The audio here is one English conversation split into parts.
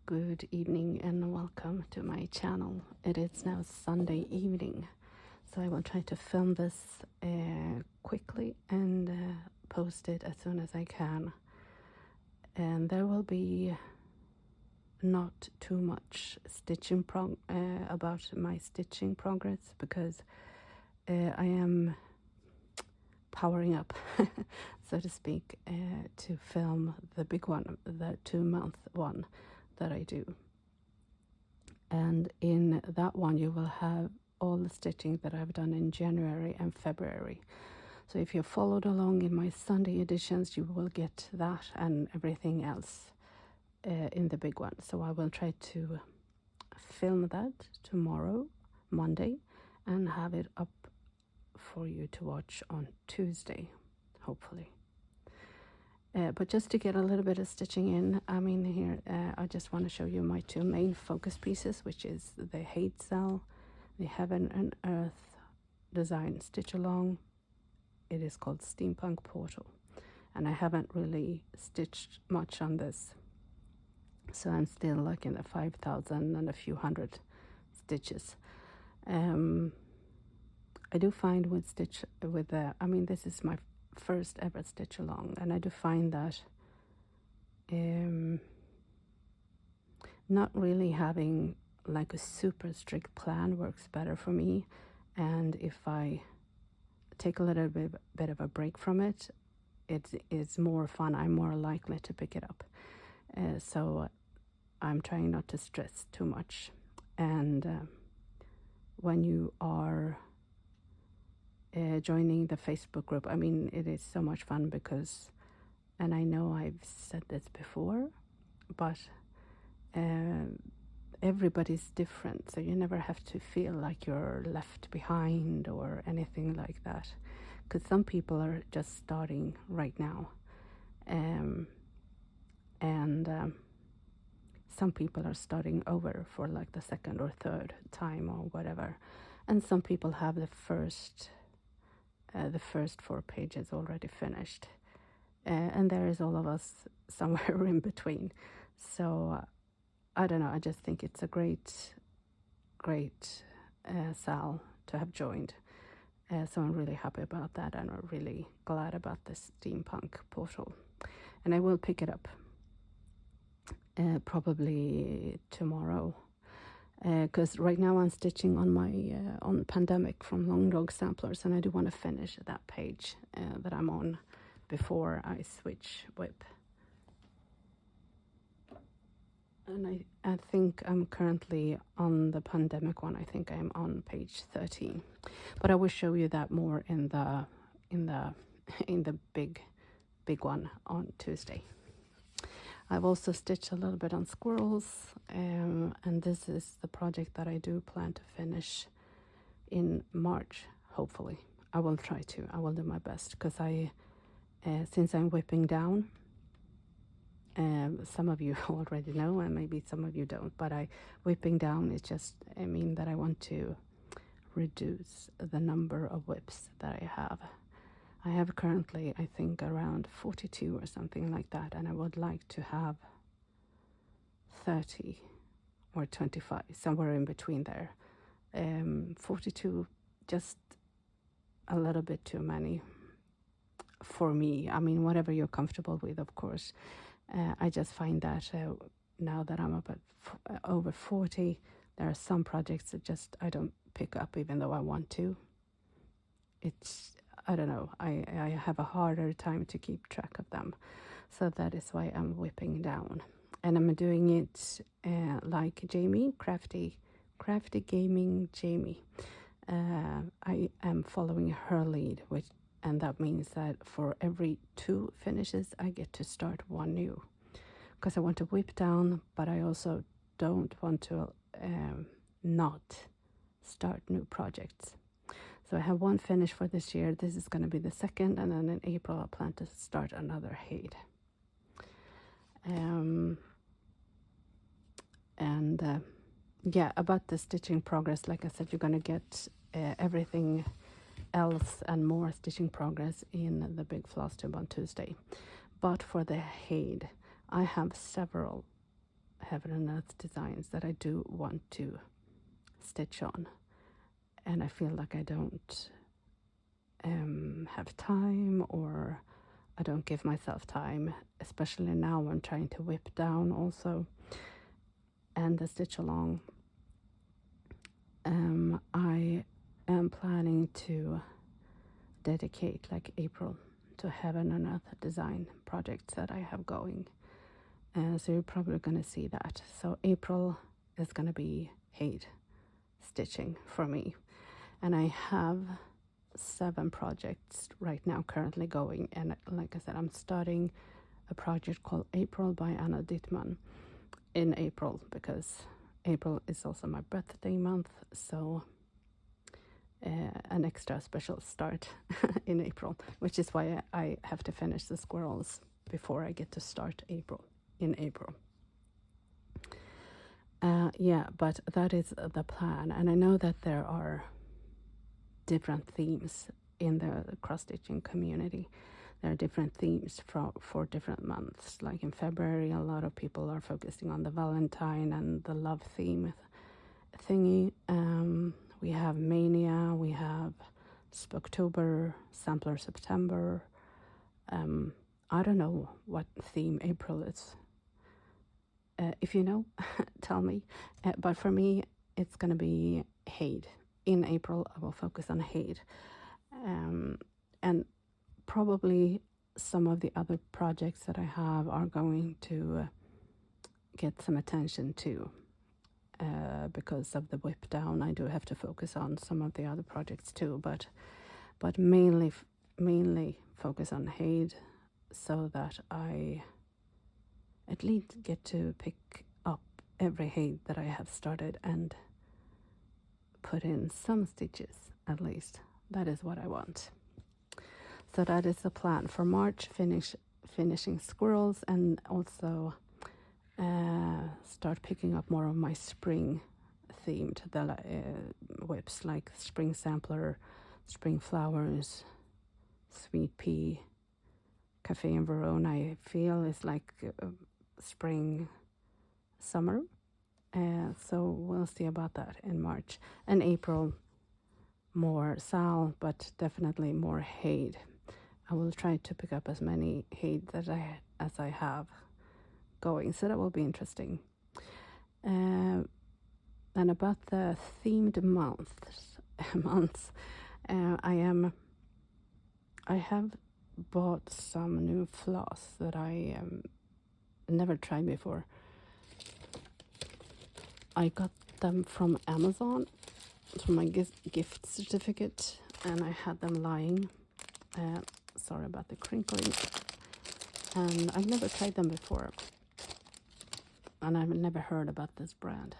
Good evening and welcome to my channel. It is now Sunday evening, so I will try to film this quickly and post it as soon as I can. And there will be not too much stitching about my stitching progress because I am powering up, so to speak, to film the big one, the 2-month one that I do. And in that one you will have all the stitching that I've done in January and February. So if you followed along in my Sunday editions, you will get that and everything else in the big one. So I will try to film that tomorrow, Monday, and have it up for you to watch on Tuesday, hopefully. But just to get a little bit of stitching in, I mean here, I just want to show you my two main focus pieces, which is the Hate Cell, the Heaven and Earth design stitch along. It is called Steampunk Portal, and I haven't really stitched much on this, so I'm still like in the 5,000 and a few hundred stitches. I do find with I mean, this is my first ever stitch along, and I do find that not really having like a super strict plan works better for me, and if I take a little bit of a break from it, it is more fun. I'm more likely to pick it up, so I'm trying not to stress too much. And when you are joining the Facebook group, I mean, it is so much fun because, and I know I've said this before, but everybody's different, so you never have to feel like you're left behind or anything like that, because some people are just starting right now, and some people are starting over for like the second or third time or whatever, and some people have the first 4 pages already finished, and there is all of us somewhere in between. So I don't know, I just think it's a great Sal to have joined, so I'm really happy about that, and I'm really glad about this Steampunk Portal, and I will pick it up probably tomorrow, because right now I'm stitching on my on Pandemic from Long Dog Samplers, and I do want to finish that page that I'm on before I switch whip. And I think I'm currently on the Pandemic one. I think I'm on page 13, but I will show you that more in the big one on Tuesday. I've also stitched a little bit on squirrels, and this is the project that I do plan to finish in March, hopefully. I will try to. I will do my best, because since I'm whipping down, some of you already know, and maybe some of you don't, but whipping down is just, I mean, that I want to reduce the number of whips that I have. I have currently, I think, around 42 or something like that, and I would like to have 30 or 25, somewhere in between there. 42, just a little bit too many for me. I mean, whatever you're comfortable with, of course. I just find that now that I'm up at over 40, there are some projects that just I don't pick up even though I want to. I don't know, I have a harder time to keep track of them. So that is why I'm whipping down. And I'm doing it like Jamie, Crafty Gaming Jamie. I am following her lead, and that means that for every 2 finishes, I get to start 1 new. Because I want to whip down, but I also don't want to not start new projects. So I have 1 finish for this year. This is going to be the 2nd, and then in April I plan to start another Hade. Yeah, about the stitching progress, like I said, you're going to get everything else and more stitching progress in the big Flosstube on Tuesday. But for the Hade, I have several heaven and earth designs that I do want to stitch on, and I feel like I don't have time, or I don't give myself time, especially now I'm trying to whip down also and the stitch along. I am planning to dedicate like April to heaven and earth design projects that I have going, so you're probably going to see that. So April is going to be Hade stitching for me, and I have 7 projects right now currently going, and like I said, I'm starting a project called April by Anna Dittman in April, because April is also my birthday month, so an extra special start in April, which is why I have to finish the squirrels before I get to start in April. Yeah, but that is the plan, and I know that there are different themes in the cross-stitching community. There are different themes for different months. Like in February, a lot of people are focusing on the Valentine and the love theme thingy. We have Mania, we have Spooktober, Sampler September. I don't know what theme April is. If you know, tell me. But for me, it's going to be Hade. In April, I will focus on Hade. And probably some of the other projects that I have are going to get some attention too. Because of the whip down, I do have to focus on some of the other projects too, but mainly focus on Hade, so that I at least get to pick up every Hade that I have started and put in some stitches at least. That is what I want. So that is the plan for March, finishing squirrels, and also start picking up more of my spring themed whips, like spring sampler, spring flowers, sweet pea, cafe in Verona. I feel is like spring summer, so we'll see about that in March. And April, more Sal, but definitely more Hade. I will try to pick up as many Hade as I have going, so that will be interesting. And about the themed months, I have bought some new floss that I never tried before. I got them from Amazon for my gift certificate, and I had them lying. Sorry about the crinkling. And I've never tried them before, and I've never heard about this brand,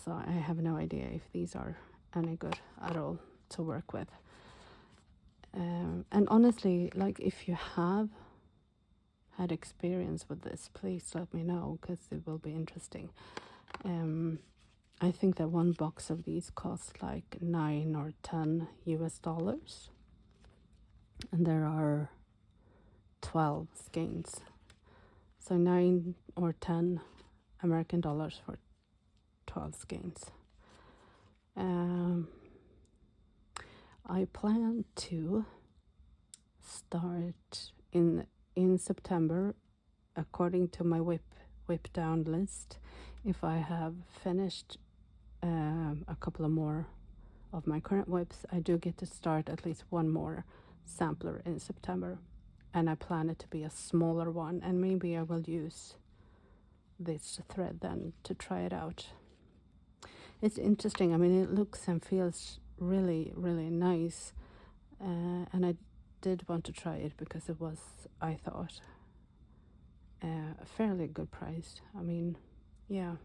so I have no idea if these are any good at all to work with. And honestly, like, if you have had experience with this, please let me know, because it will be interesting. I think that one box of these costs like $9 or $10 US, and there are 12 skeins, so 9 or 10 American dollars for 12 skeins. I plan to start in September, according to my whip down list. If I have finished a couple of more of my current whips, I do get to start at least one more sampler in September, and I plan it to be a smaller one, and maybe I will use this thread then to try it out. It's interesting. I mean, it looks and feels really, really nice, and I did want to try it because it was, I thought, a fairly good price. I mean, yeah,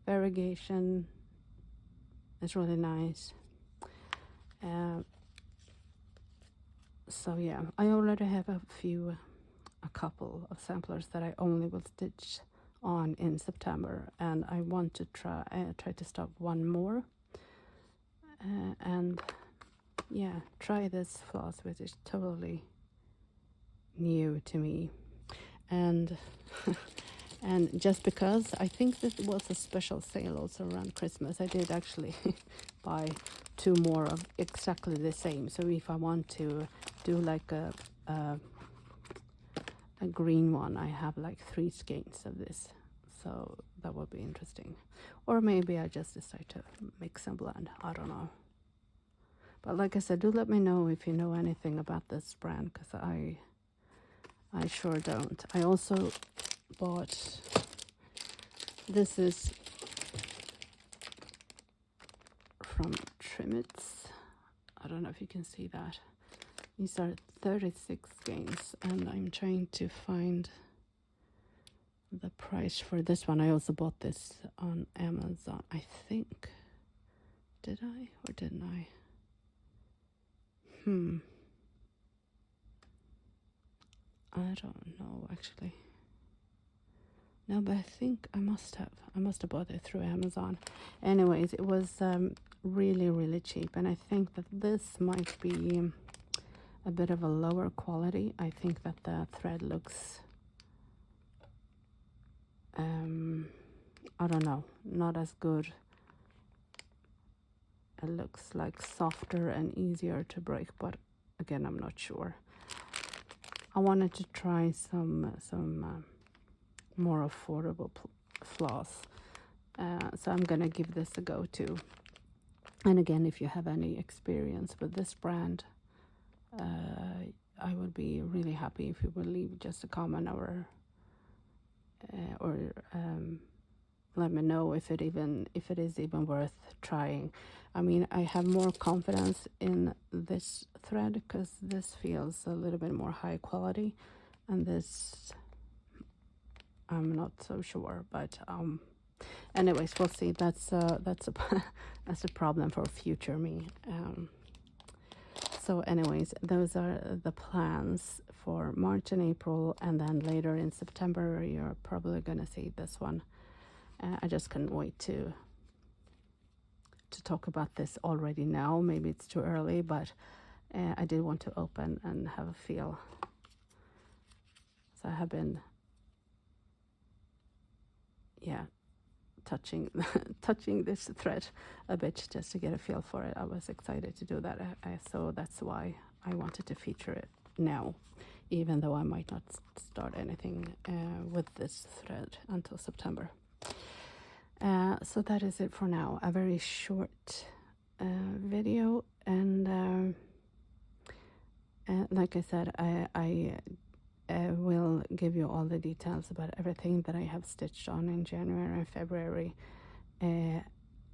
variegation is really nice. So yeah, I already have a couple of samplers that I only will stitch on in September, and I want to try to start one more, and yeah, try this floss, which is totally new to me. and and just because I think this was a special sale also around Christmas, I did actually buy 2 more of exactly the same. So if I want to do like a green one, I have like 3 skeins of this, so that would be interesting. Or maybe I just decide to mix and blend, I don't know. But like I said, do let me know if you know anything about this brand, because I sure don't. I also bought, this is from Trimmits. I don't know if you can see that. These are 36 skeins, and I'm trying to find the price for this one. I also bought this on Amazon, I think. Did I or didn't I? I don't know actually. No, but I think I must have bought it through Amazon. Anyways, it was really, really cheap, and I think that this might be a bit of a lower quality. I think that the thread looks, I don't know, not as good. It looks like softer and easier to break, but again, I'm not sure. I wanted to try some more affordable floss, so I'm gonna give this a go too. And again, if you have any experience with this brand, I would be really happy if you would leave just a comment or let me know if it is even worth trying. I mean, I have more confidence in this thread because this feels a little bit more high quality, and this I'm not so sure. But anyways, we'll see. That's a that's a problem for future me. So anyways, those are the plans for March and April, and then later in September you're probably gonna see this one. I just couldn't wait to talk about this already now. Maybe it's too early, but I did want to open and have a feel. So I have been, touching this thread a bit just to get a feel for it. I was excited to do that, so that's why I wanted to feature it now, even though I might not start anything with this thread until September. So that is it for now. A very short video, and like I said, I will give you all the details about everything that I have stitched on in January and February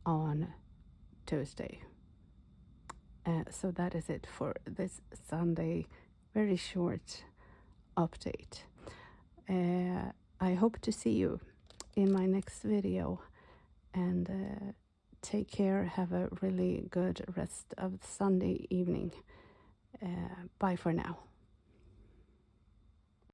on Tuesday. So that is it for this Sunday, very short update. I hope to see you in my next video, and take care. Have a really good rest of Sunday evening. Bye for now.